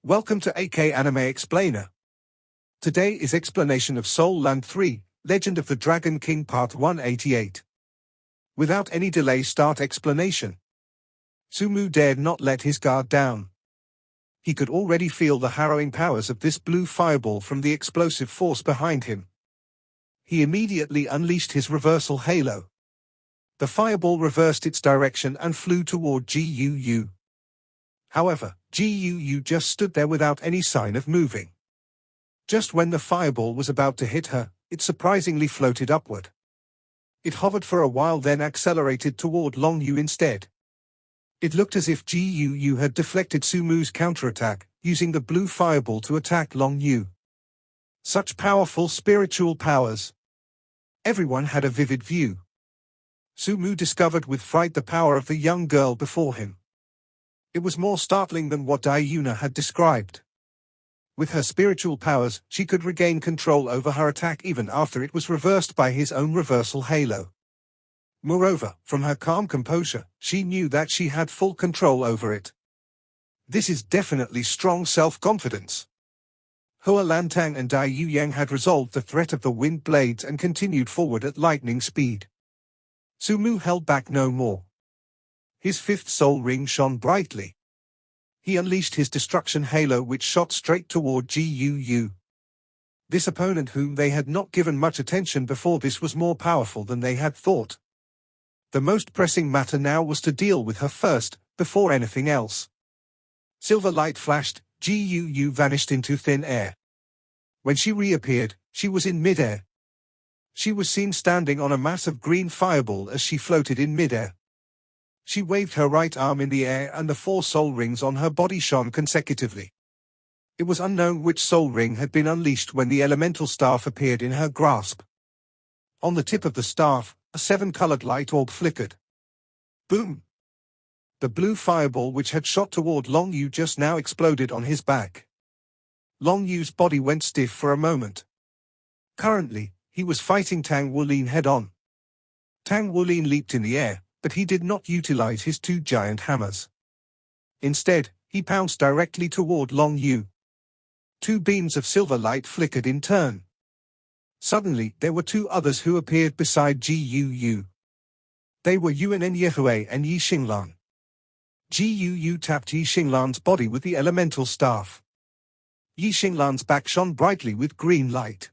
Welcome to AK Anime Explainer. Today is explanation of Soul Land 3, Legend of the Dragon King Part 188. Without any delay, start explanation. Sumu dared not let his guard down. He could already feel the harrowing powers of this blue fireball from the explosive force behind him. He immediately unleashed his reversal halo. The fireball reversed its direction and flew toward Guu. However, Guu just stood there without any sign of moving. Just when the fireball was about to hit her, it surprisingly floated upward. It hovered for a while, then accelerated toward Long Yu instead. It looked as if Guu had deflected Sumu's counterattack, using the blue fireball to attack Long Yu. Such powerful spiritual powers. Everyone had a vivid view. Sumu discovered with fright the power of the young girl before him. It was more startling than what Ayuna had described. With her spiritual powers, she could regain control over her attack even after it was reversed by his own reversal halo. Moreover, from her calm composure, she knew that she had full control over it. This is definitely strong self-confidence. Hua Lantang and Dai Yuyang had resolved the threat of the wind blades and continued forward at lightning speed. Sumu held back no more. His fifth soul ring shone brightly. He unleashed his destruction halo, which shot straight toward Guu. This opponent, whom they had not given much attention before this, was more powerful than they had thought. The most pressing matter now was to deal with her first, before anything else. Silver light flashed, Guu vanished into thin air. When she reappeared, she was in midair. She was seen standing on a mass of green fireball as she floated in midair. She waved her right arm in the air and the 4 soul rings on her body shone consecutively. It was unknown which soul ring had been unleashed when the elemental staff appeared in her grasp. On the tip of the staff, a 7-colored light orb flickered. Boom! The blue fireball which had shot toward Long Yu just now exploded on his back. Long Yu's body went stiff for a moment. Currently, he was fighting Tang Wulin head-on. Tang Wulin leaped in the air, but he did not utilize his 2 giant hammers. Instead, he pounced directly toward Long Yu. 2 beams of silver light flickered in turn. Suddenly, there were 2 others who appeared beside Guu. They were Yuan Yehui and Yi Xinglan. Guu tapped Yi Xinglan's body with the elemental staff. Yi Xinglan's back shone brightly with green light.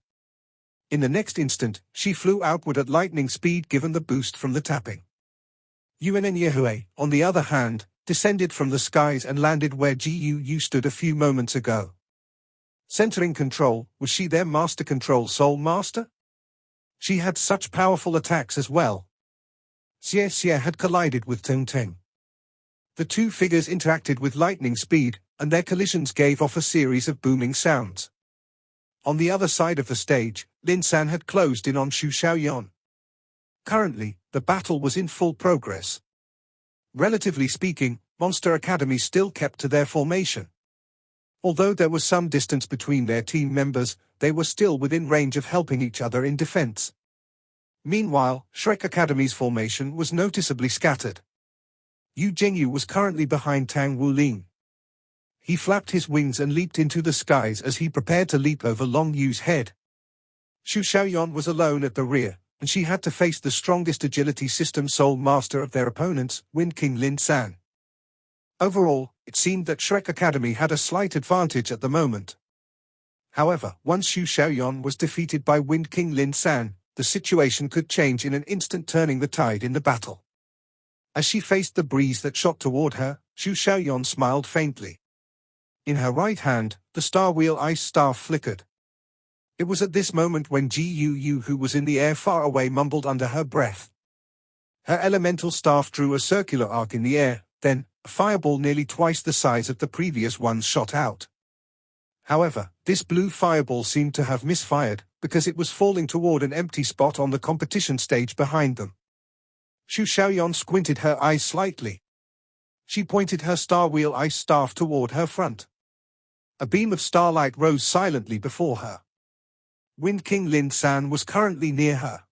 In the next instant, she flew outward at lightning speed given the boost from the tapping. Yuan Yehui, on the other hand, descended from the skies and landed where Guu stood a few moments ago. Centering control, was she their master control soul master? She had such powerful attacks as well. Xie Xie had collided with Teng Teng. The 2 figures interacted with lightning speed, and their collisions gave off a series of booming sounds. On the other side of the stage, Lin San had closed in on Xu Xiaoyan. Currently, the battle was in full progress. Relatively speaking, Monster Academy still kept to their formation. Although there was some distance between their team members, they were still within range of helping each other in defense. Meanwhile, Shrek Academy's formation was noticeably scattered. Yu Jingyu was currently behind Tang Wulin. He flapped his wings and leaped into the skies as he prepared to leap over Long Yu's head. Xu Xiaoyan was alone at the rear, and she had to face the strongest agility system soul master of their opponents, Wind King Lin San. Overall, it seemed that Shrek Academy had a slight advantage at the moment. However, once Xu Xiaoyan was defeated by Wind King Lin San, the situation could change in an instant, turning the tide in the battle. As she faced the breeze that shot toward her, Xu Xiaoyan smiled faintly. In her right hand, the Star Wheel Ice Staff flickered. It was at this moment when Guu, who was in the air far away, mumbled under her breath. Her elemental staff drew a circular arc in the air, then, a fireball nearly twice the size of the previous one shot out. However, this blue fireball seemed to have misfired, because it was falling toward an empty spot on the competition stage behind them. Xu Xiaoyan squinted her eyes slightly. She pointed her Star Wheel Ice Staff toward her front. A beam of starlight rose silently before her. Wind King Lin San was currently near her.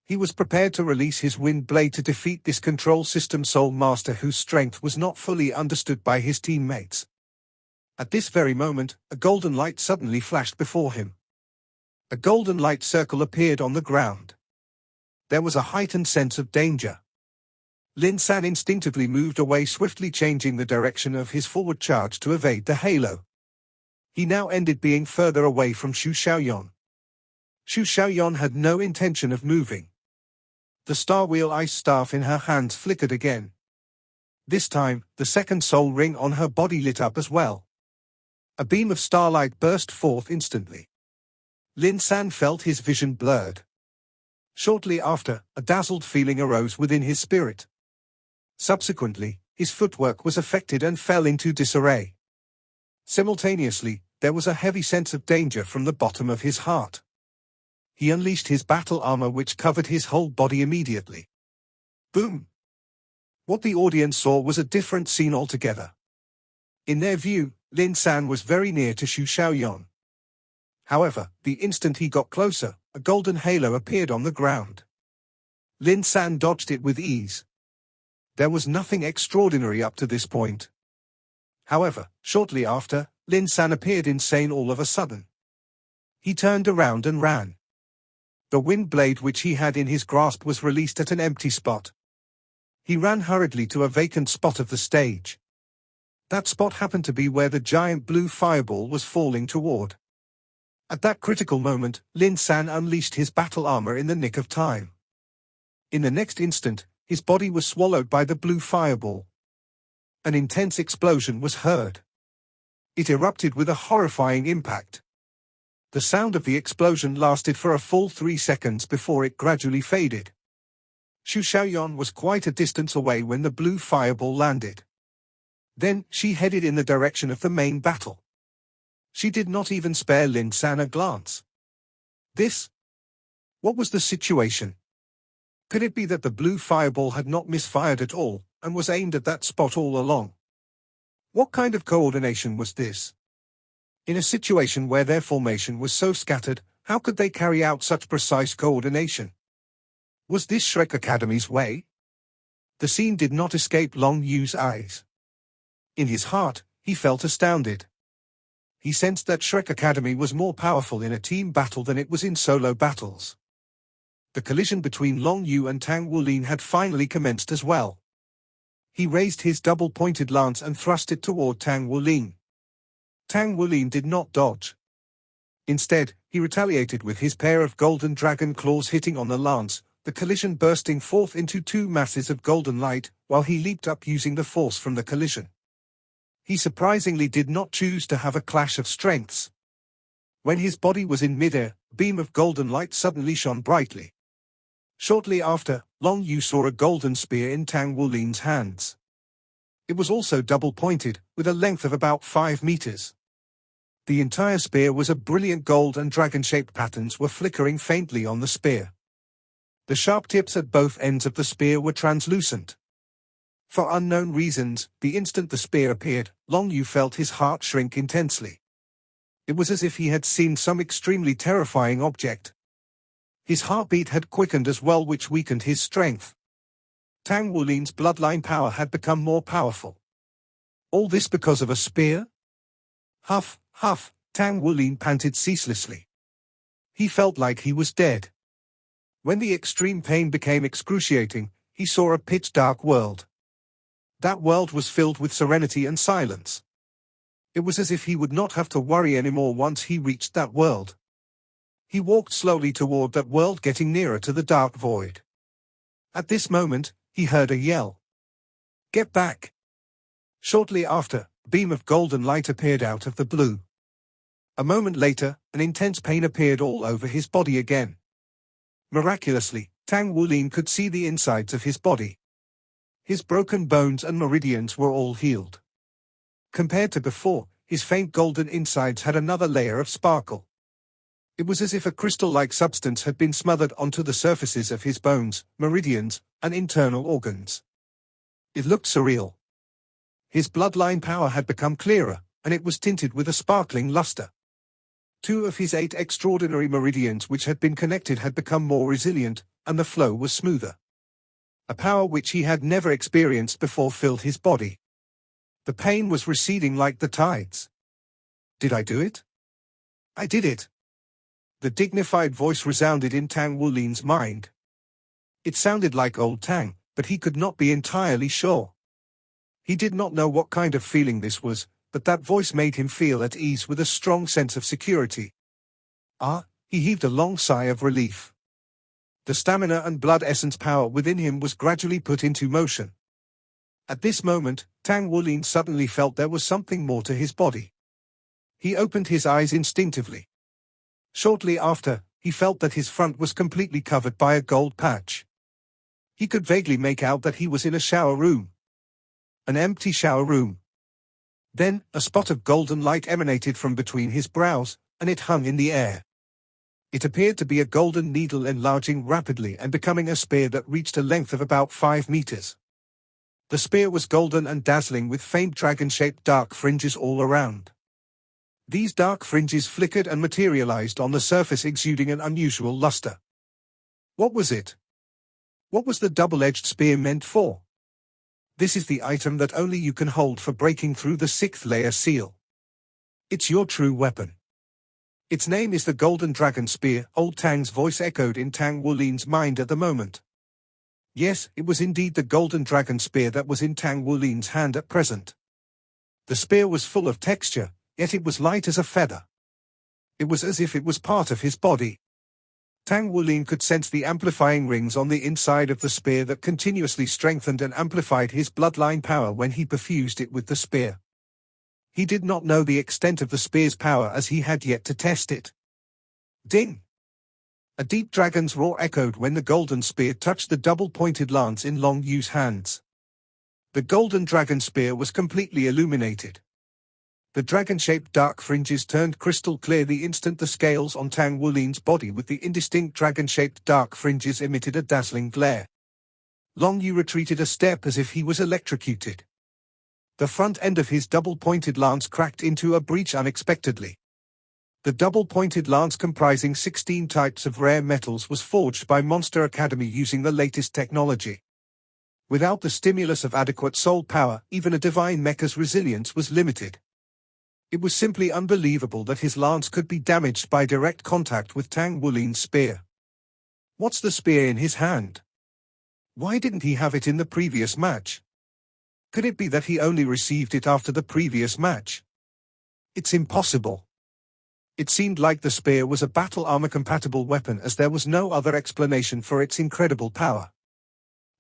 He was prepared to release his wind blade to defeat this control system soul master whose strength was not fully understood by his teammates. At this very moment, a golden light suddenly flashed before him. A golden light circle appeared on the ground. There was a heightened sense of danger. Lin San instinctively moved away, swiftly changing the direction of his forward charge to evade the halo. He now ended being further away from Xu Xiaoyan. Xu Xiaoyan had no intention of moving. The star wheel ice staff in her hands flickered again. This time, the second soul ring on her body lit up as well. A beam of starlight burst forth instantly. Lin San felt his vision blurred. Shortly after, a dazzled feeling arose within his spirit. Subsequently, his footwork was affected and fell into disarray. Simultaneously, there was a heavy sense of danger from the bottom of his heart. He unleashed his battle armor, which covered his whole body immediately. Boom! What the audience saw was a different scene altogether. In their view, Lin San was very near to Xu Xiaoyan. However, the instant he got closer, a golden halo appeared on the ground. Lin San dodged it with ease. There was nothing extraordinary up to this point. However, shortly after, Lin San appeared insane all of a sudden. He turned around and ran. The wind blade which he had in his grasp was released at an empty spot. He ran hurriedly to a vacant spot of the stage. That spot happened to be where the giant blue fireball was falling toward. At that critical moment, Lin San unleashed his battle armor in the nick of time. In the next instant, his body was swallowed by the blue fireball. An intense explosion was heard. It erupted with a horrifying impact. The sound of the explosion lasted for a full 3 seconds before it gradually faded. Xu Xiaoyan was quite a distance away when the blue fireball landed. Then, she headed in the direction of the main battle. She did not even spare Lin San a glance. What was the situation? Could it be that the blue fireball had not misfired at all, and was aimed at that spot all along? What kind of coordination was this? In a situation where their formation was so scattered, how could they carry out such precise coordination? Was this Shrek Academy's way? The scene did not escape Long Yu's eyes. In his heart, he felt astounded. He sensed that Shrek Academy was more powerful in a team battle than it was in solo battles. The collision between Long Yu and Tang Wulin had finally commenced as well. He raised his double-pointed lance and thrust it toward Tang Wulin. Tang Wulin did not dodge. Instead, he retaliated with his pair of golden dragon claws hitting on the lance, the collision bursting forth into 2 masses of golden light, while he leaped up using the force from the collision. He surprisingly did not choose to have a clash of strengths. When his body was in midair, a beam of golden light suddenly shone brightly. Shortly after, Long Yu saw a golden spear in Tang Wulin's hands. It was also double-pointed, with a length of about 5 meters. The entire spear was a brilliant gold, and dragon-shaped patterns were flickering faintly on the spear. The sharp tips at both ends of the spear were translucent. For unknown reasons, the instant the spear appeared, Long Yu felt his heart shrink intensely. It was as if he had seen some extremely terrifying object. His heartbeat had quickened as well, which weakened his strength. Tang Wulin's bloodline power had become more powerful. All this because of a spear? Huff, huff, Tang Wulin panted ceaselessly. He felt like he was dead. When the extreme pain became excruciating, he saw a pitch-dark world. That world was filled with serenity and silence. It was as if he would not have to worry anymore once he reached that world. He walked slowly toward that world, getting nearer to the dark void. At this moment, he heard a yell. "Get back!" Shortly after, a beam of golden light appeared out of the blue. A moment later, an intense pain appeared all over his body again. Miraculously, Tang Wulin could see the insides of his body. His broken bones and meridians were all healed. Compared to before, his faint golden insides had another layer of sparkle. It was as if a crystal-like substance had been smothered onto the surfaces of his bones, meridians, and internal organs. It looked surreal. His bloodline power had become clearer, and it was tinted with a sparkling luster. 2 of his 8 extraordinary meridians which had been connected had become more resilient, and the flow was smoother. A power which he had never experienced before filled his body. The pain was receding like the tides. Did I do it? I did it. The dignified voice resounded in Tang Wulin's mind. It sounded like old Tang, but he could not be entirely sure. He did not know what kind of feeling this was, but that voice made him feel at ease with a strong sense of security. Ah, he heaved a long sigh of relief. The stamina and blood essence power within him was gradually put into motion. At this moment, Tang Wulin suddenly felt there was something more to his body. He opened his eyes instinctively. Shortly after, he felt that his front was completely covered by a gold patch. He could vaguely make out that he was in a shower room. An empty shower room. Then, a spot of golden light emanated from between his brows, and it hung in the air. It appeared to be a golden needle enlarging rapidly and becoming a spear that reached a length of about 5 meters. The spear was golden and dazzling with faint dragon-shaped dark fringes all around. These dark fringes flickered and materialized on the surface, exuding an unusual luster. What was it? What was the double-edged spear meant for? This is the item that only you can hold for breaking through the 6th layer seal. It's your true weapon. Its name is the Golden Dragon Spear, old Tang's voice echoed in Tang Wulin's mind at the moment. Yes, it was indeed the Golden Dragon Spear that was in Tang Wulin's hand at present. The spear was full of texture, yet it was light as a feather. It was as if it was part of his body. Tang Wulin could sense the amplifying rings on the inside of the spear that continuously strengthened and amplified his bloodline power when he perfused it with the spear. He did not know the extent of the spear's power as he had yet to test it. Ding! A deep dragon's roar echoed when the golden spear touched the double-pointed lance in Long Yu's hands. The golden dragon spear was completely illuminated. The dragon-shaped dark fringes turned crystal clear the instant the scales on Tang Wulin's body with the indistinct dragon-shaped dark fringes emitted a dazzling glare. Long Yu retreated a step as if he was electrocuted. The front end of his double-pointed lance cracked into a breach unexpectedly. The double-pointed lance, comprising 16 types of rare metals, was forged by Monster Academy using the latest technology. Without the stimulus of adequate soul power, even a divine mecha's resilience was limited. It was simply unbelievable that his lance could be damaged by direct contact with Tang Wulin's spear. What's the spear in his hand? Why didn't he have it in the previous match? Could it be that he only received it after the previous match? It's impossible. It seemed like the spear was a battle armor-compatible weapon, as there was no other explanation for its incredible power.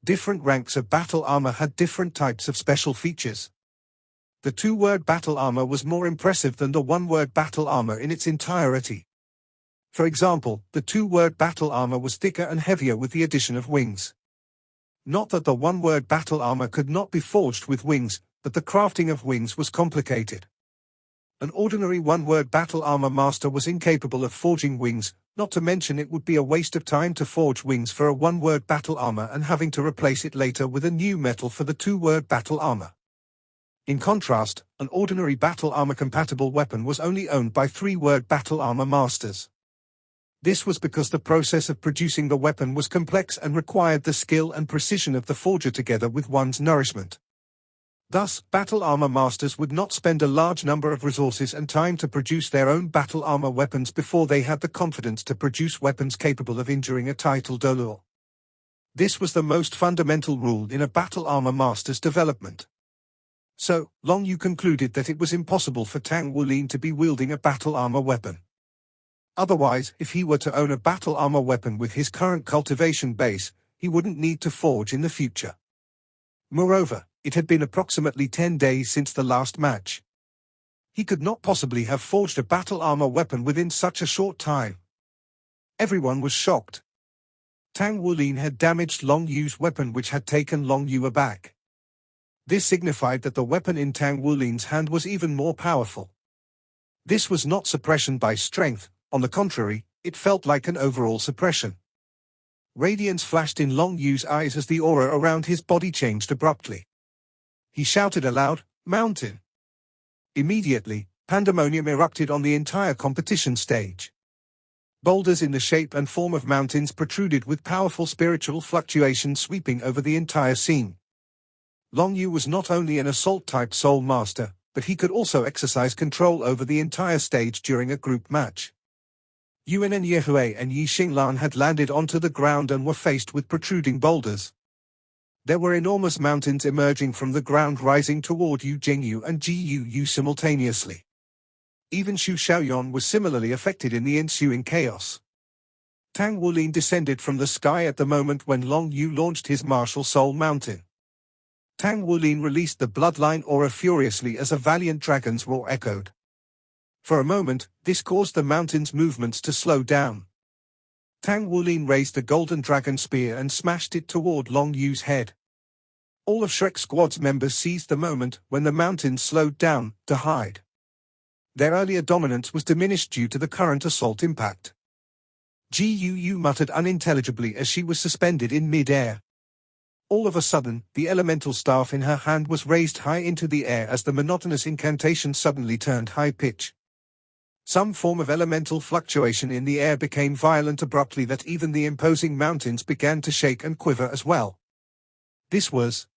Different ranks of battle armor had different types of special features. The 2-word battle armor was more impressive than the 1-word battle armor in its entirety. For example, the 2-word battle armor was thicker and heavier with the addition of wings. Not that the 1-word battle armor could not be forged with wings, but the crafting of wings was complicated. An ordinary 1-word battle armor master was incapable of forging wings, not to mention it would be a waste of time to forge wings for a 1-word battle armor and having to replace it later with a new metal for the 2-word battle armor. In contrast, an ordinary battle armor-compatible weapon was only owned by 3-word battle armor masters. This was because the process of producing the weapon was complex and required the skill and precision of the forger together with one's nourishment. Thus, battle armor masters would not spend a large number of resources and time to produce their own battle armor weapons before they had the confidence to produce weapons capable of injuring a title d'honneur. This was the most fundamental rule in a battle armor master's development. So, Long Yu concluded that it was impossible for Tang Wulin to be wielding a battle armor weapon. Otherwise, if he were to own a battle armor weapon with his current cultivation base, he wouldn't need to forge in the future. Moreover, it had been approximately 10 days since the last match. He could not possibly have forged a battle armor weapon within such a short time. Everyone was shocked. Tang Wulin had damaged Long Yu's weapon, which had taken Long Yu aback. This signified that the weapon in Tang Wulin's hand was even more powerful. This was not suppression by strength, on the contrary, it felt like an overall suppression. Radiance flashed in Long Yu's eyes as the aura around his body changed abruptly. He shouted aloud, "Mountain!" Immediately, pandemonium erupted on the entire competition stage. Boulders in the shape and form of mountains protruded with powerful spiritual fluctuations sweeping over the entire scene. Long Yu was not only an assault-type soul master, but he could also exercise control over the entire stage during a group match. Yuan and Yehui and Yi Xinglan had landed onto the ground and were faced with protruding boulders. There were enormous mountains emerging from the ground, rising toward Yu Jingyu and Ji Yu simultaneously. Even Xu Xiaoyan was similarly affected in the ensuing chaos. Tang Wulin descended from the sky at the moment when Long Yu launched his martial soul mountain. Tang Wulin released the bloodline aura furiously as a valiant dragon's roar echoed. For a moment, this caused the mountain's movements to slow down. Tang Wulin raised the golden dragon spear and smashed it toward Long Yu's head. All of Shrek Squad's members seized the moment when the mountain slowed down to hide. Their earlier dominance was diminished due to the current assault impact. Ji Yu muttered unintelligibly as she was suspended in mid-air. All of a sudden, the elemental staff in her hand was raised high into the air as the monotonous incantation suddenly turned high-pitch. Some form of elemental fluctuation in the air became violent abruptly that even the imposing mountains began to shake and quiver as well. This was...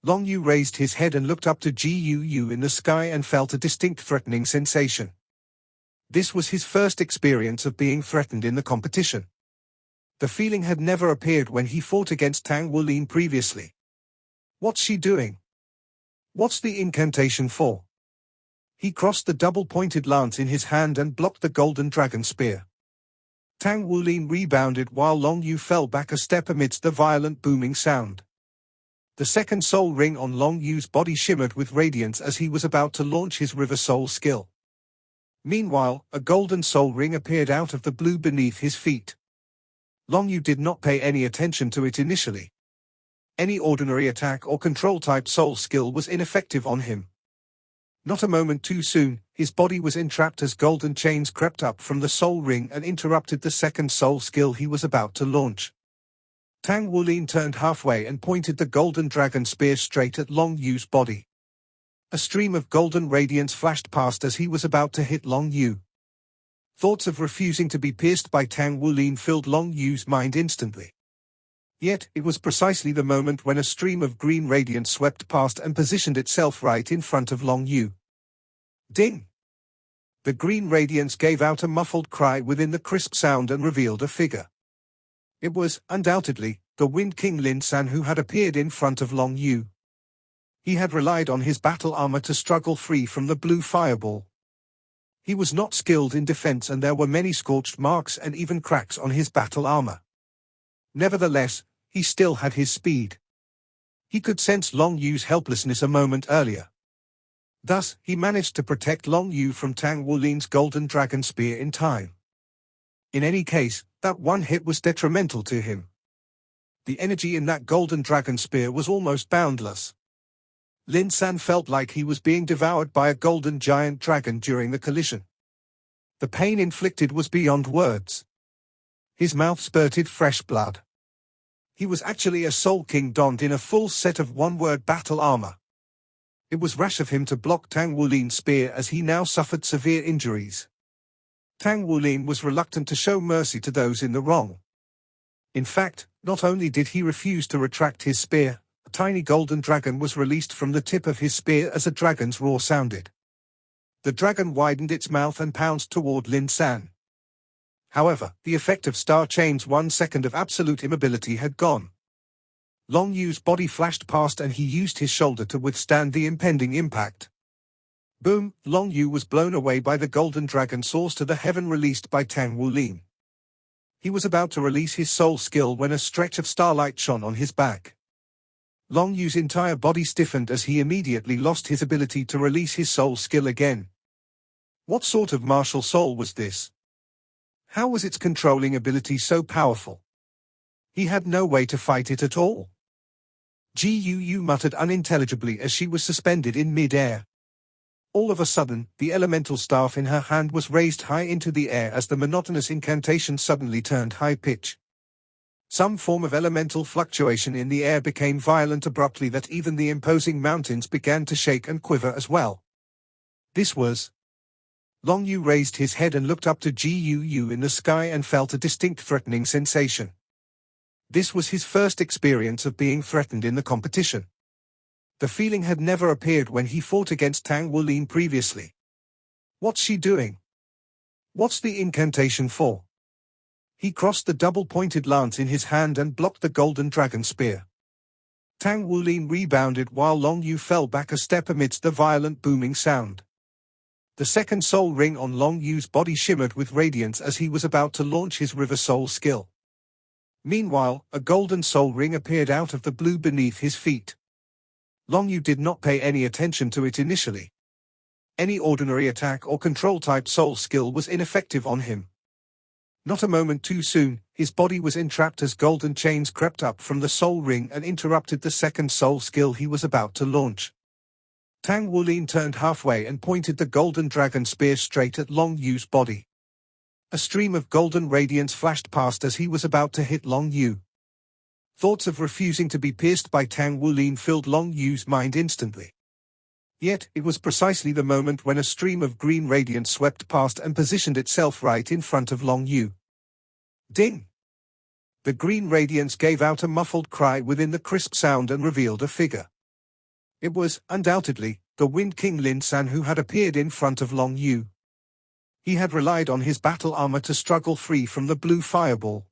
Long Yu raised his head and looked up to Ji Yu in the sky and felt a distinct threatening sensation. This was his first experience of being threatened in the competition. The feeling had never appeared when he fought against Tang Wulin previously. What's she doing? What's the incantation for? He crossed the double-pointed lance in his hand and blocked the golden dragon spear. Tang Wulin rebounded while Long Yu fell back a step amidst the violent booming sound. The second soul ring on Long Yu's body shimmered with radiance as he was about to launch his River Soul skill. Meanwhile, a golden soul ring appeared out of the blue beneath his feet. Long Yu did not pay any attention to it initially. Any ordinary attack or control-type soul skill was ineffective on him. Not a moment too soon, his body was entrapped as golden chains crept up from the soul ring and interrupted the second soul skill he was about to launch. Tang Wulin turned halfway and pointed the golden dragon spear straight at Long Yu's body. A stream of golden radiance flashed past as he was about to hit Long Yu. Thoughts of refusing to be pierced by Tang Wulin filled Long Yu's mind instantly. Yet, it was precisely the moment when a stream of green radiance swept past and positioned itself right in front of Long Yu. Ding! The green radiance gave out a muffled cry within the crisp sound and revealed a figure. It was, undoubtedly, the Wind King Lin San who had appeared in front of Long Yu. He had relied on his battle armor to struggle free from the blue fireball. He was not skilled in defense and there were many scorched marks and even cracks on his battle armor. Nevertheless, he still had his speed. He could sense Long Yu's helplessness a moment earlier. Thus, he managed to protect Long Yu from Tang Wulin's golden dragon spear in time. In any case, that one hit was detrimental to him. The energy in that golden dragon spear was almost boundless. Lin San felt like he was being devoured by a golden giant dragon during the collision. The pain inflicted was beyond words. His mouth spurted fresh blood. He was actually a Soul King donned in a full set of one-word battle armor. It was rash of him to block Tang Wulin's spear as he now suffered severe injuries. Tang Wulin was reluctant to show mercy to those in the wrong. In fact, not only did he refuse to retract his spear, a tiny golden dragon was released from the tip of his spear as a dragon's roar sounded. The dragon widened its mouth and pounced toward Lin San. However, the effect of Star Chain's 1 second of absolute immobility had gone. Long Yu's body flashed past and he used his shoulder to withstand the impending impact. Boom! Long Yu was blown away by the golden dragon source to the heaven released by Tang Wulin. He was about to release his soul skill when a stretch of starlight shone on his back. Long Yu's entire body stiffened as he immediately lost his ability to release his soul skill again. What sort of martial soul was this? How was its controlling ability so powerful? He had no way to fight it at all. Ji Yu muttered unintelligibly as she was suspended in mid-air. All of a sudden, the elemental staff in her hand was raised high into the air as the monotonous incantation suddenly turned high-pitch. Some form of elemental fluctuation in the air became violent abruptly that even the imposing mountains began to shake and quiver as well. This was... Long Yu raised his head and looked up to Ji Yu in the sky and felt a distinct threatening sensation. This was his first experience of being threatened in the competition. The feeling had never appeared when he fought against Tang Wulin previously. What's she doing? What's the incantation for? He crossed the double-pointed lance in his hand and blocked the golden dragon spear. Tang Wulin rebounded while Long Yu fell back a step amidst the violent booming sound. The second soul ring on Long Yu's body shimmered with radiance as he was about to launch his River Soul skill. Meanwhile, a golden soul ring appeared out of the blue beneath his feet. Long Yu did not pay any attention to it initially. Any ordinary attack or control-type soul skill was ineffective on him. Not a moment too soon, his body was entrapped as golden chains crept up from the soul ring and interrupted the second soul skill he was about to launch. Tang Wulin turned halfway and pointed the golden dragon spear straight at Long Yu's body. A stream of golden radiance flashed past as he was about to hit Long Yu. Thoughts of refusing to be pierced by Tang Wulin filled Long Yu's mind instantly. Yet, it was precisely the moment when a stream of green radiance swept past and positioned itself right in front of Long Yu. Ding! The green radiance gave out a muffled cry within the crisp sound and revealed a figure. It was, undoubtedly, the Wind King Lin San who had appeared in front of Long Yu. He had relied on his battle armor to struggle free from the blue fireball.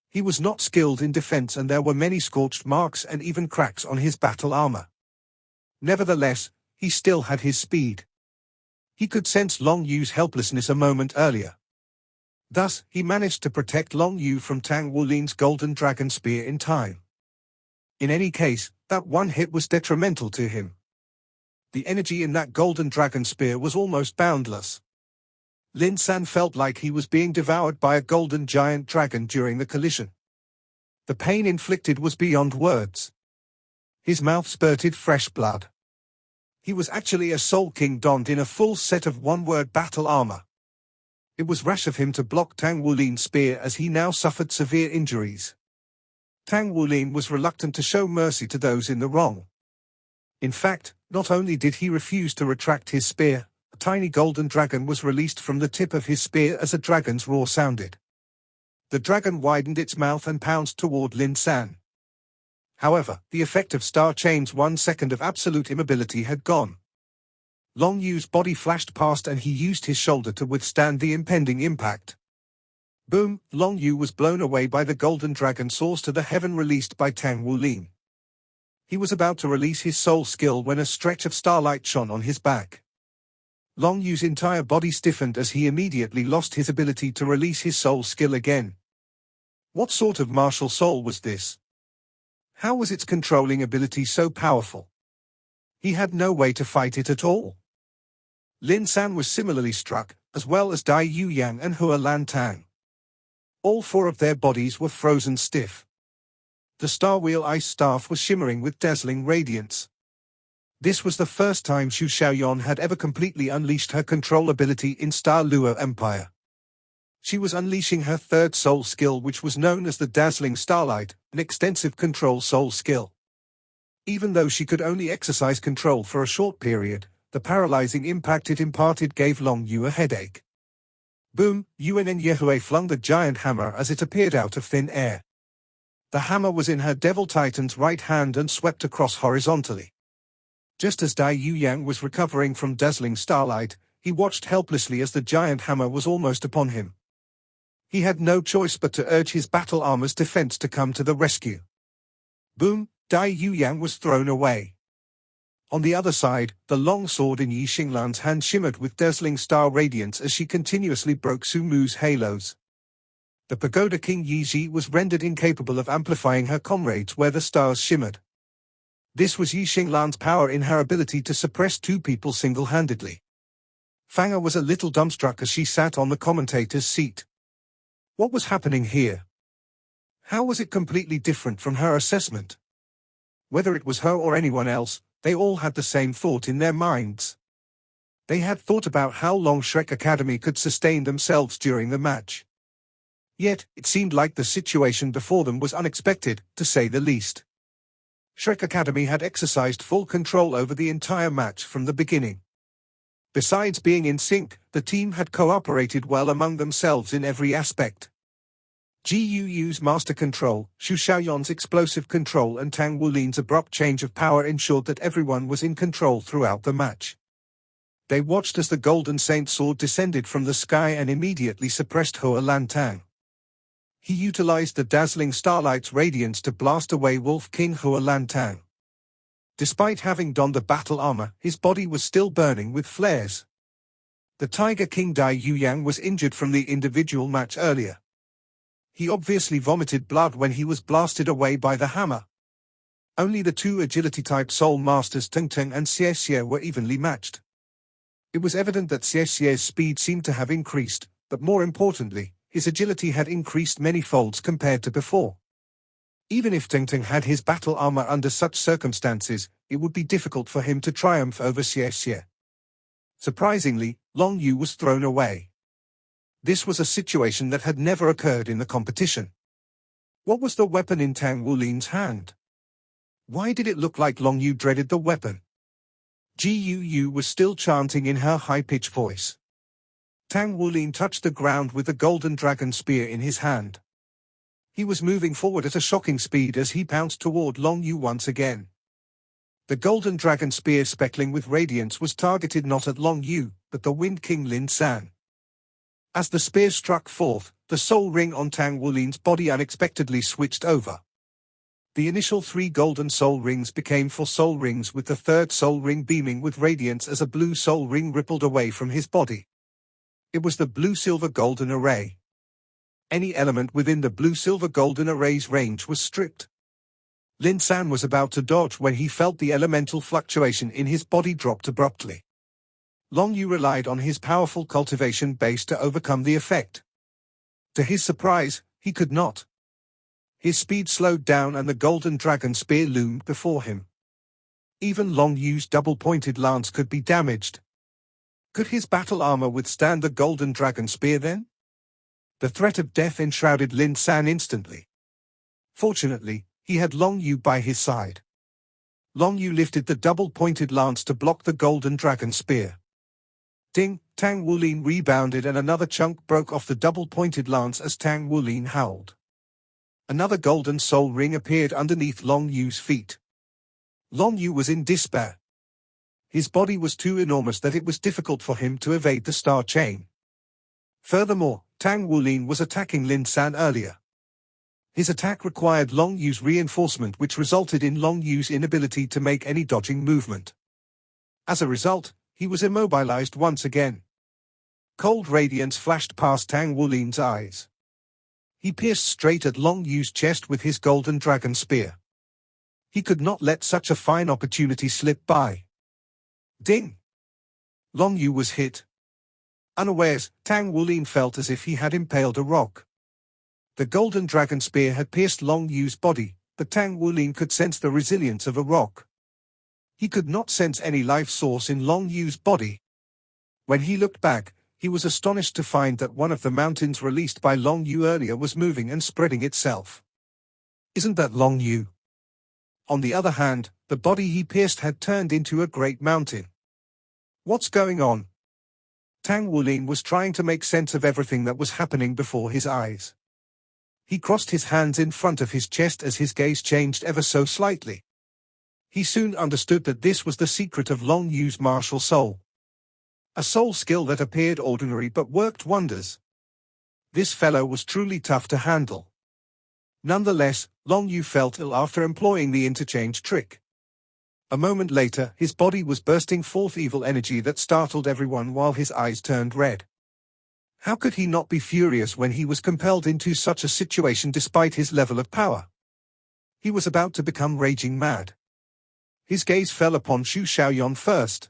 He was not skilled in defense and there were many scorched marks and even cracks on his battle armor. Nevertheless, he still had his speed. He could sense Long Yu's helplessness a moment earlier. Thus, he managed to protect Long Yu from Tang Wulin's golden dragon spear in time. In any case, that one hit was detrimental to him. The energy in that golden dragon spear was almost boundless. Lin San felt like he was being devoured by a golden giant dragon during the collision. The pain inflicted was beyond words. His mouth spurted fresh blood. He was actually a Soul King donned in a full set of one-word battle armor. It was rash of him to block Tang Wulin's spear as he now suffered severe injuries. Tang Wulin was reluctant to show mercy to those in the wrong. In fact, not only did he refuse to retract his spear, a tiny golden dragon was released from the tip of his spear as a dragon's roar sounded. The dragon widened its mouth and pounced toward Lin San. However, the effect of Star Chain's 1 second of absolute immobility had gone. Long Yu's body flashed past and he used his shoulder to withstand the impending impact. Boom! Long Yu was blown away by the golden dragon source to the heaven released by Tang Wulin. He was about to release his soul skill when a stretch of starlight shone on his back. Long Yu's entire body stiffened as he immediately lost his ability to release his soul skill again. What sort of martial soul was this? How was its controlling ability so powerful? He had no way to fight it at all. Lin San was similarly struck, as well as Dai Yu Yang and Hua Lan Tang. All 4 of their bodies were frozen stiff. The Star Wheel ice staff was shimmering with dazzling radiance. This was the first time Xu Xiaoyan had ever completely unleashed her control ability in Star Luo Empire. She was unleashing her third soul skill, which was known as the Dazzling Starlight, an extensive control soul skill. Even though she could only exercise control for a short period, the paralyzing impact it imparted gave Long Yu a headache. Boom! Yuan and Yehui flung the giant hammer as it appeared out of thin air. The hammer was in her Devil Titan's right hand and swept across horizontally. Just as Dai Yu Yang was recovering from Dazzling Starlight, he watched helplessly as the giant hammer was almost upon him. He had no choice but to urge his battle armor's defense to come to the rescue. Boom! Dai Yu Yang was thrown away. On the other side, the long sword in Yi Xinglan's hand shimmered with dazzling star radiance as she continuously broke Su Mu's halos. The Pagoda King Yi Ji was rendered incapable of amplifying her comrades where the stars shimmered. This was Yi Xinglan's power in her ability to suppress 2 people single-handedly. Fanga was a little dumbstruck as she sat on the commentator's seat. What was happening here? How was it completely different from her assessment? Whether it was her or anyone else, they all had the same thought in their minds. They had thought about how long Shrek Academy could sustain themselves during the match. Yet, it seemed like the situation before them was unexpected, to say the least. Shrek Academy had exercised full control over the entire match from the beginning. Besides being in sync, the team had cooperated well among themselves in every aspect. Gu's master control, Xu Xiaoyan's explosive control and Tang Wulin's abrupt change of power ensured that everyone was in control throughout the match. They watched as the Golden Saint Sword descended from the sky and immediately suppressed Hua Lantang. He utilized the dazzling starlight's radiance to blast away Wolf King Hua Lantang. Despite having donned the battle armor, his body was still burning with flares. The Tiger King Dai Yuyang was injured from the individual match earlier. He obviously vomited blood when he was blasted away by the hammer. Only the two agility-type soul masters Tang Tang and Xie Xie were evenly matched. It was evident that Xie Xie's speed seemed to have increased, but more importantly, his agility had increased many folds compared to before. Even if Tang Tang had his battle armor under such circumstances, it would be difficult for him to triumph over Xie Xie. Surprisingly, Long Yu was thrown away. This was a situation that had never occurred in the competition. What was the weapon in Tang Wulin's hand? Why did it look like Long Yu dreaded the weapon? Gu was still chanting in her high-pitched voice. Tang Wulin touched the ground with the golden dragon spear in his hand. He was moving forward at a shocking speed as he pounced toward Long Yu once again. The golden dragon spear speckling with radiance was targeted not at Long Yu, but the Wind King Lin San. As the spear struck forth, the soul ring on Tang Wulin's body unexpectedly switched over. The initial 3 golden soul rings became 4 soul rings, with the third soul ring beaming with radiance as a blue soul ring rippled away from his body. It was the blue-silver-golden array. Any element within the blue-silver-golden array's range was stripped. Lin San was about to dodge when he felt the elemental fluctuation in his body dropped abruptly. Long Yu relied on his powerful cultivation base to overcome the effect. To his surprise, he could not. His speed slowed down and the golden dragon spear loomed before him. Even Long Yu's double-pointed lance could be damaged. Could his battle armor withstand the golden dragon spear then? The threat of death enshrouded Lin San instantly. Fortunately, he had Long Yu by his side. Long Yu lifted the double-pointed lance to block the golden dragon spear. Ding! Tang Wulin rebounded and another chunk broke off the double-pointed lance as Tang Wulin howled. Another golden soul ring appeared underneath Long Yu's feet. Long Yu was in despair. His body was too enormous that it was difficult for him to evade the star chain. Furthermore, Tang Wulin was attacking Lin San earlier. His attack required Long Yu's reinforcement, which resulted in Long Yu's inability to make any dodging movement. As a result, he was immobilized once again. Cold radiance flashed past Tang Wulin's eyes. He pierced straight at Long Yu's chest with his golden dragon spear. He could not let such a fine opportunity slip by. Ding! Long Yu was hit. Unawares, Tang Wulin felt as if he had impaled a rock. The golden dragon spear had pierced Long Yu's body, but Tang Wulin could sense the resilience of a rock. He could not sense any life source in Long Yu's body. When he looked back, he was astonished to find that one of the mountains released by Long Yu earlier was moving and spreading itself. Isn't that Long Yu? On the other hand, the body he pierced had turned into a great mountain. What's going on? Tang Wulin was trying to make sense of everything that was happening before his eyes. He crossed his hands in front of his chest as his gaze changed ever so slightly. He soon understood that this was the secret of Long Yu's martial soul. A soul skill that appeared ordinary but worked wonders. This fellow was truly tough to handle. Nonetheless, Long Yu felt ill after employing the interchange trick. A moment later, his body was bursting forth evil energy that startled everyone while his eyes turned red. How could he not be furious when he was compelled into such a situation despite his level of power? He was about to become raging mad. His gaze fell upon Xu Xiaoyan first.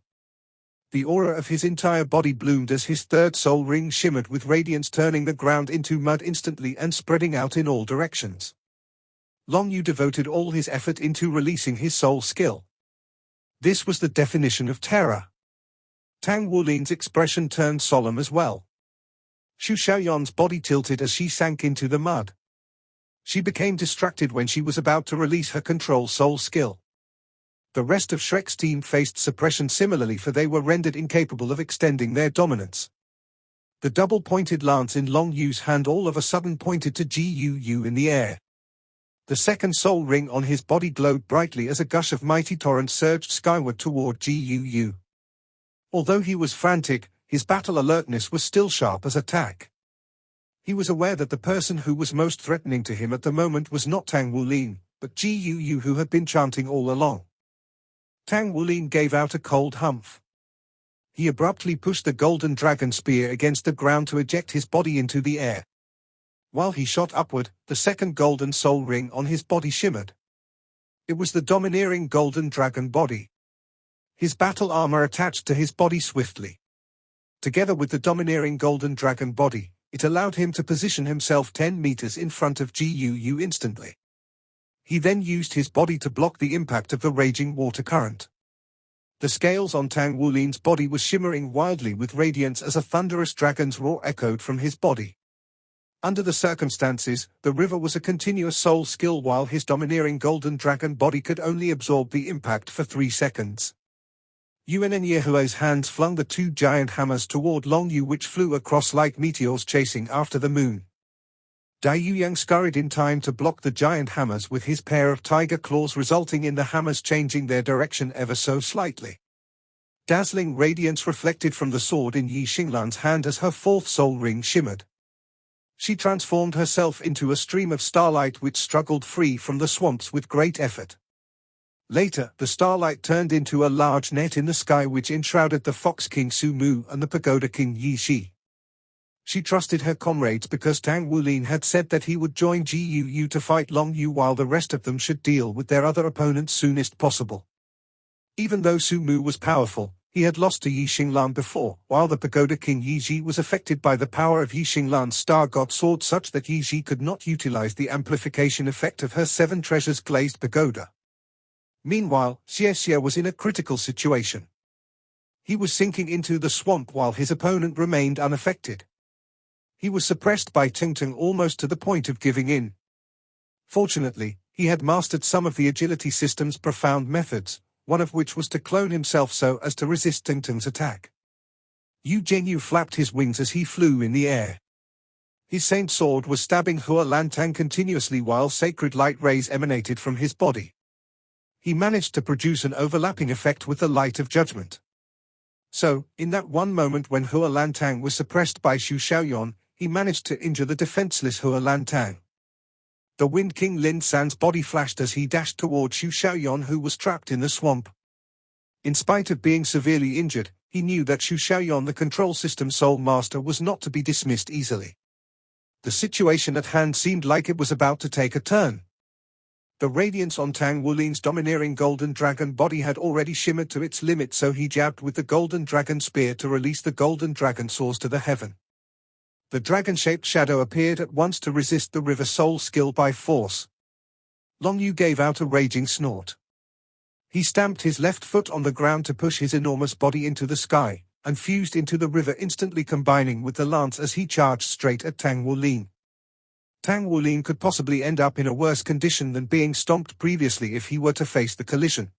The aura of his entire body bloomed as his third soul ring shimmered with radiance, turning the ground into mud instantly and spreading out in all directions. Long Yu devoted all his effort into releasing his soul skill. This was the definition of terror. Tang Wulin's expression turned solemn as well. Xu Xiaoyan's body tilted as she sank into the mud. She became distracted when she was about to release her control soul skill. The rest of Shrek's team faced suppression similarly, for they were rendered incapable of extending their dominance. The double-pointed lance in Long Yu's hand all of a sudden pointed to Gu in the air. The second soul ring on his body glowed brightly as a gush of mighty torrent surged skyward toward Gu. Although he was frantic, his battle alertness was still sharp as a tack. He was aware that the person who was most threatening to him at the moment was not Tang Wulin, but Gu who had been chanting all along. Tang Wulin gave out a cold humph. He abruptly pushed the golden dragon spear against the ground to eject his body into the air. While he shot upward, the second golden soul ring on his body shimmered. It was the domineering golden dragon body. His battle armor attached to his body swiftly. Together with the domineering golden dragon body, it allowed him to position himself 10 meters in front of Gu instantly. He then used his body to block the impact of the raging water current. The scales on Tang Wulin's body were shimmering wildly with radiance as a thunderous dragon's roar echoed from his body. Under the circumstances, the river was a continuous soul skill while his domineering golden dragon body could only absorb the impact for 3 seconds. Yuan and Yehue's hands flung the 2 giant hammers toward Long Yu which flew across like meteors chasing after the moon. Dai Yuyang scurried in time to block the giant hammers with his pair of tiger claws resulting in the hammers changing their direction ever so slightly. Dazzling radiance reflected from the sword in Yi Xinglan's hand as her 4th soul ring shimmered. She transformed herself into a stream of starlight which struggled free from the swamps with great effort. Later, the starlight turned into a large net in the sky which enshrouded the Fox King Su Mu and the Pagoda King Yi Shi. She trusted her comrades because Tang Wulin had said that he would join Gu to fight Long Yu while the rest of them should deal with their other opponents soonest possible. Even though Su Mu was powerful, he had lost to Yi Xinglan before, while the Pagoda King Yi Ji was affected by the power of Yi Xinglan's Star God Sword such that Yi Ji could not utilize the amplification effect of her 7 treasures glazed pagoda. Meanwhile, Xie was in a critical situation. He was sinking into the swamp while his opponent remained unaffected. He was suppressed by Tingting almost to the point of giving in. Fortunately, he had mastered some of the agility system's profound methods, one of which was to clone himself so as to resist Tingting's attack. Yu Jingyu flapped his wings as he flew in the air. His saint sword was stabbing Hua Lantang continuously while sacred light rays emanated from his body. He managed to produce an overlapping effect with the light of judgment. So, in that one moment when Hua Lantang was suppressed by Xu Xiaoyan, he managed to injure the defenseless Hua Lantang. The Wind King Lin San's body flashed as he dashed toward Xu Xiaoyan who was trapped in the swamp. In spite of being severely injured, he knew that Xu Xiaoyan the control system soul master was not to be dismissed easily. The situation at hand seemed like it was about to take a turn. The radiance on Tang Wulin's domineering golden dragon body had already shimmered to its limit so he jabbed with the golden dragon spear to release the golden dragon soars to the heaven. The dragon-shaped shadow appeared at once to resist the river soul skill by force. Long Yu gave out a raging snort. He stamped his left foot on the ground to push his enormous body into the sky, and fused into the river instantly combining with the lance as he charged straight at Tang Wulin. Tang Wulin could possibly end up in a worse condition than being stomped previously if he were to face the collision.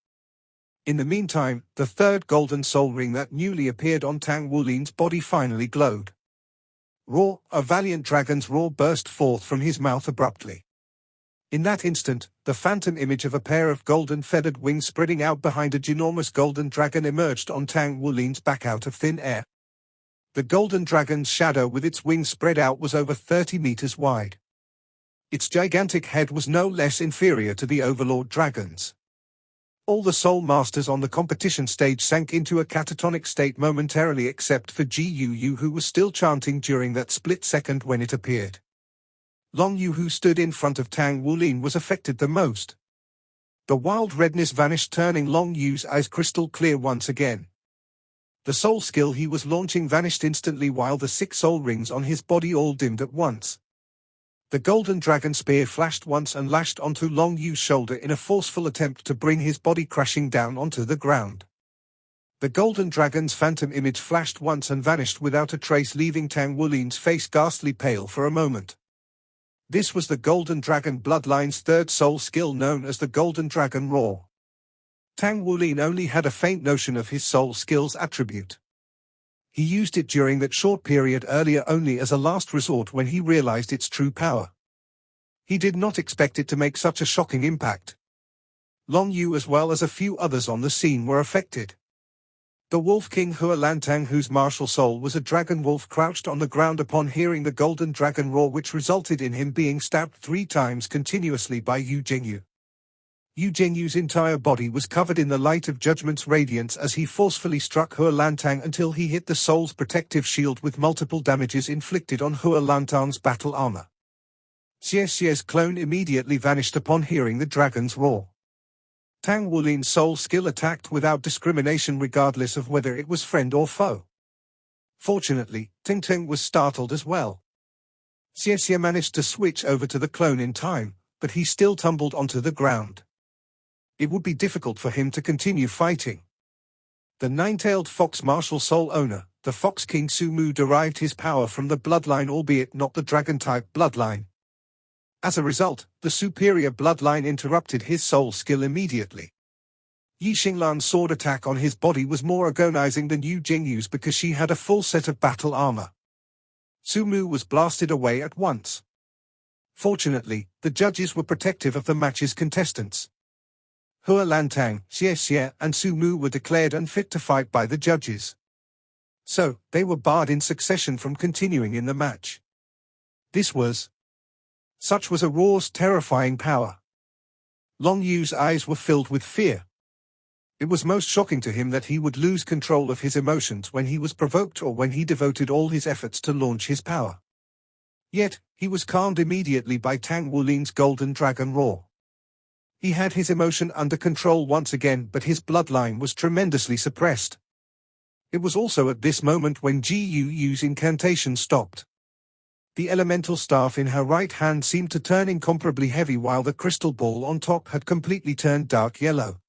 In the meantime, the 3rd golden soul ring that newly appeared on Tang Wulin's body finally glowed. Roar! A valiant dragon's roar burst forth from his mouth abruptly. In that instant, the phantom image of a pair of golden feathered wings spreading out behind a ginormous golden dragon emerged on Tang Wulin's back out of thin air. The golden dragon's shadow with its wings spread out was over 30 meters wide. Its gigantic head was no less inferior to the Overlord Dragon's. All the Soul Masters on the competition stage sank into a catatonic state momentarily except for Gu who was still chanting during that split second when it appeared. Long Yu who stood in front of Tang Wulin was affected the most. The wild redness vanished turning Long Yu's eyes crystal clear once again. The soul skill he was launching vanished instantly while the 6 soul rings on his body all dimmed at once. The golden dragon spear flashed once and lashed onto Long Yu's shoulder in a forceful attempt to bring his body crashing down onto the ground. The golden dragon's phantom image flashed once and vanished without a trace leaving Tang Wulin's face ghastly pale for a moment. This was the golden dragon bloodline's 3rd soul skill known as the golden dragon roar. Tang Wulin only had a faint notion of his soul skill's attribute. He used it during that short period earlier only as a last resort when he realized its true power. He did not expect it to make such a shocking impact. Long Yu as well as a few others on the scene were affected. The Wolf King Hua Lantang, whose martial soul was a dragon wolf, crouched on the ground upon hearing the golden dragon roar, which resulted in him being stabbed 3 times continuously by Yu Jingyu. Yu Jingyu's entire body was covered in the light of judgment's radiance as he forcefully struck Hua Lantang until he hit the soul's protective shield, with multiple damages inflicted on Hua Lantang's battle armor. Xie's clone immediately vanished upon hearing the dragon's roar. Tang Wulin's soul skill attacked without discrimination regardless of whether it was friend or foe. Fortunately, Ting was startled as well. Xie managed to switch over to the clone in time, but he still tumbled onto the ground. It would be difficult for him to continue fighting. The nine-tailed fox martial soul owner, the Fox King Su Mu, derived his power from the bloodline, albeit not the dragon-type bloodline. As a result, the superior bloodline interrupted his soul skill immediately. Yi Xinglan's sword attack on his body was more agonizing than Yu Jingyu's because she had a full set of battle armor. Su Mu was blasted away at once. Fortunately, the judges were protective of the match's contestants. Hua Lantang, Xie, and Su Mu were declared unfit to fight by the judges. So, they were barred in succession from continuing in the match. Such was Aurore's terrifying power. Long Yu's eyes were filled with fear. It was most shocking to him that he would lose control of his emotions when he was provoked or when he devoted all his efforts to launch his power. Yet, he was calmed immediately by Tang Wulin's golden dragon roar. He had his emotion under control once again, but his bloodline was tremendously suppressed. It was also at this moment when Ji Yu's incantation stopped. The elemental staff in her right hand seemed to turn incomparably heavy, while the crystal ball on top had completely turned dark yellow.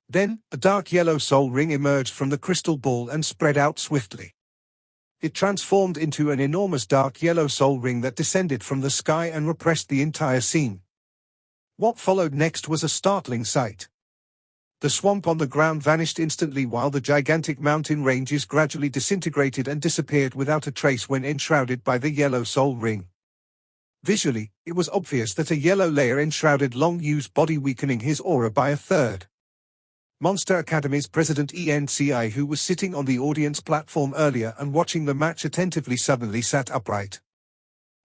Then, a dark yellow soul ring emerged from the crystal ball and spread out swiftly. It transformed into an enormous dark yellow soul ring that descended from the sky and repressed the entire scene. What followed next was a startling sight. The swamp on the ground vanished instantly, while the gigantic mountain ranges gradually disintegrated and disappeared without a trace when enshrouded by the yellow soul ring. Visually, it was obvious that a yellow layer enshrouded Long Yu's body, weakening his aura by a third. Monster Academy's president ENCI, who was sitting on the audience platform earlier and watching the match attentively, suddenly sat upright.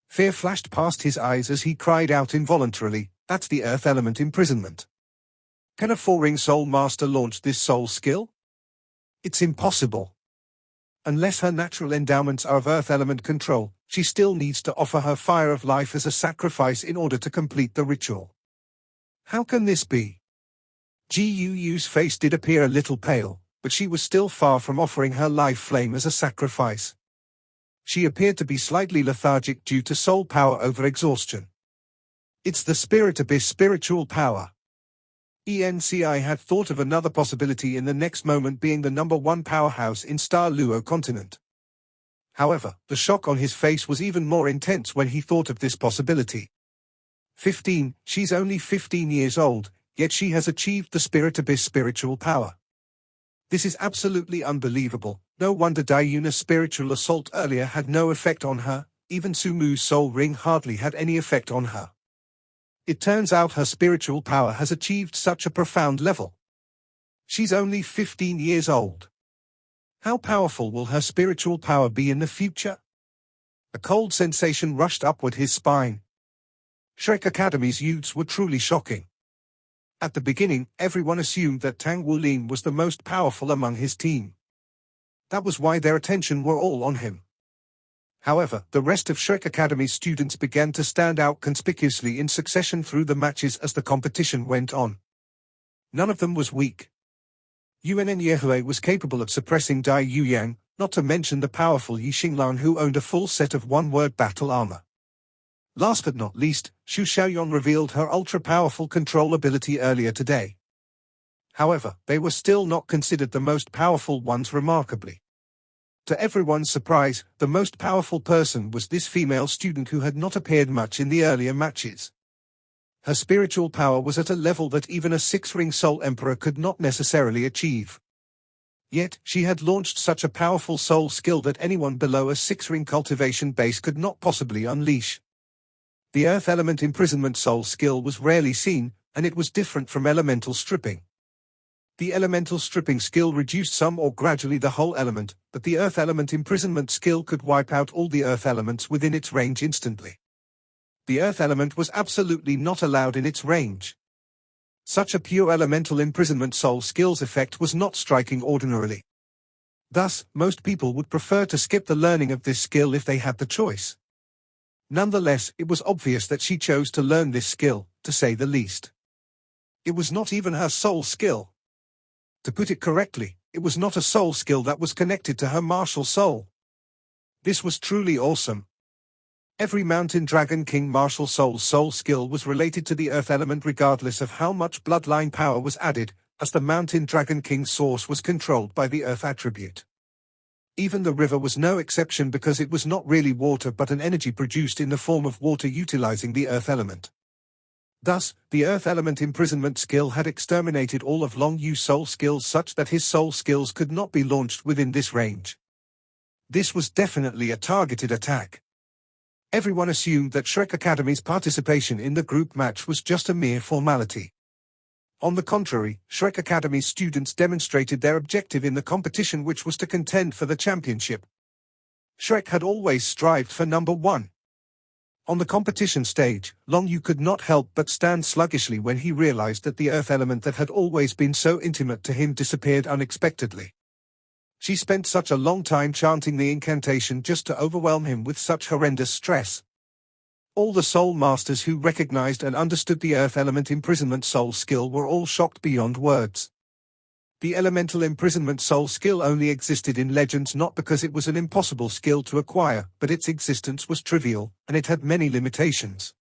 Fear flashed past his eyes as he cried out involuntarily, "That's the earth element imprisonment. Can a 4-ring soul master launch this soul skill? It's impossible. Unless her natural endowments are of earth element control, she still needs to offer her fire of life as a sacrifice in order to complete the ritual. How can this be?" Ji Yu's face did appear a little pale, but she was still far from offering her life flame as a sacrifice. She appeared to be slightly lethargic due to soul power over exhaustion. It's the Spirit Abyss spiritual power. ENCI had thought of another possibility, in the next moment being the #1 powerhouse in Star Luo continent. However, the shock on his face was even more intense when he thought of this possibility. 15, she's only 15 years old, yet she has achieved the Spirit Abyss spiritual power. This is absolutely unbelievable. No wonder Dayuna's spiritual assault earlier had no effect on her, even Su Mu's soul ring hardly had any effect on her. It turns out her spiritual power has achieved such a profound level. She's only 15 years old. How powerful will her spiritual power be in the future? A cold sensation rushed upward his spine. Shrek Academy's youths were truly shocking. At the beginning, everyone assumed that Tang Wulin was the most powerful among his team. That was why their attention were all on him. However, the rest of Shrek Academy's students began to stand out conspicuously in succession through the matches as the competition went on. None of them was weak. Yuan Yehue was capable of suppressing Dai Yuyang, not to mention the powerful Yi Xinglan, who owned a full set of one-word battle armor. Last but not least, Xu Xiaoyuan revealed her ultra-powerful control ability earlier today. However, they were still not considered the most powerful ones remarkably. To everyone's surprise, the most powerful person was this female student who had not appeared much in the earlier matches. Her spiritual power was at a level that even a 6-ring Soul Emperor could not necessarily achieve. Yet, she had launched such a powerful soul skill that anyone below a 6-ring cultivation base could not possibly unleash. The earth element imprisonment soul skill was rarely seen, and it was different from elemental stripping. The elemental stripping skill reduced some or gradually the whole element, but the earth element imprisonment skill could wipe out all the earth elements within its range instantly. The earth element was absolutely not allowed in its range. Such a pure elemental imprisonment soul skill's effect was not striking ordinarily. Thus, most people would prefer to skip the learning of this skill if they had the choice. Nonetheless, it was obvious that she chose to learn this skill, to say the least. It was not even her soul skill. To put it correctly, it was not a soul skill that was connected to her martial soul. This was truly awesome. Every Mountain Dragon King martial soul's soul skill was related to the earth element regardless of how much bloodline power was added, as the Mountain Dragon King's source was controlled by the earth attribute. Even the river was no exception because it was not really water but an energy produced in the form of water utilizing the earth element. Thus, the earth element imprisonment skill had exterminated all of Long Yu's soul skills such that his soul skills could not be launched within this range. This was definitely a targeted attack. Everyone assumed that Shrek Academy's participation in the group match was just a mere formality. On the contrary, Shrek Academy's students demonstrated their objective in the competition, which was to contend for the championship. Shrek had always strived for number 1. On the competition stage, Long Yu could not help but stand sluggishly when he realized that the earth element that had always been so intimate to him disappeared unexpectedly. She spent such a long time chanting the incantation just to overwhelm him with such horrendous stress. All the soul masters who recognized and understood the earth element imprisonment soul skill were all shocked beyond words. The elemental imprisonment soul skill only existed in legends not because it was an impossible skill to acquire, but its existence was trivial, and it had many limitations.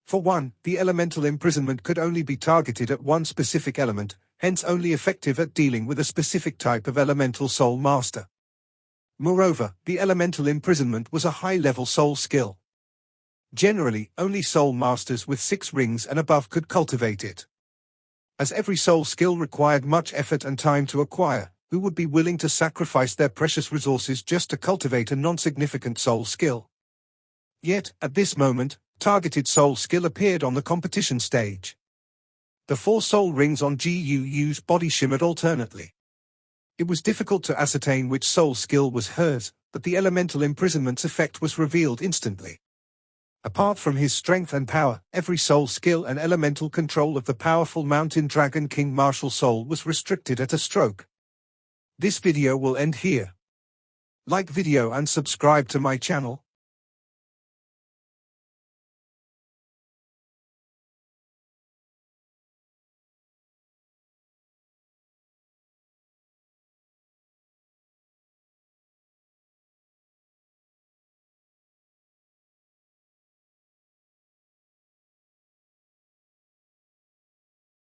For one, the elemental imprisonment could only be targeted at one specific element, hence only effective at dealing with a specific type of elemental soul master. Moreover, the elemental imprisonment was a high-level soul skill. Generally, only soul masters with 6 rings and above could cultivate it. As every soul skill required much effort and time to acquire, who would be willing to sacrifice their precious resources just to cultivate a non-significant soul skill? Yet, at this moment, targeted soul skill appeared on the competition stage. The 4 soul rings on Yu's body shimmered alternately. It was difficult to ascertain which soul skill was hers, but the elemental imprisonment's effect was revealed instantly. Apart from his strength and power, every soul skill and elemental control of the powerful Mountain Dragon King martial soul was restricted at a stroke. This video will end here. Like video and subscribe to my channel.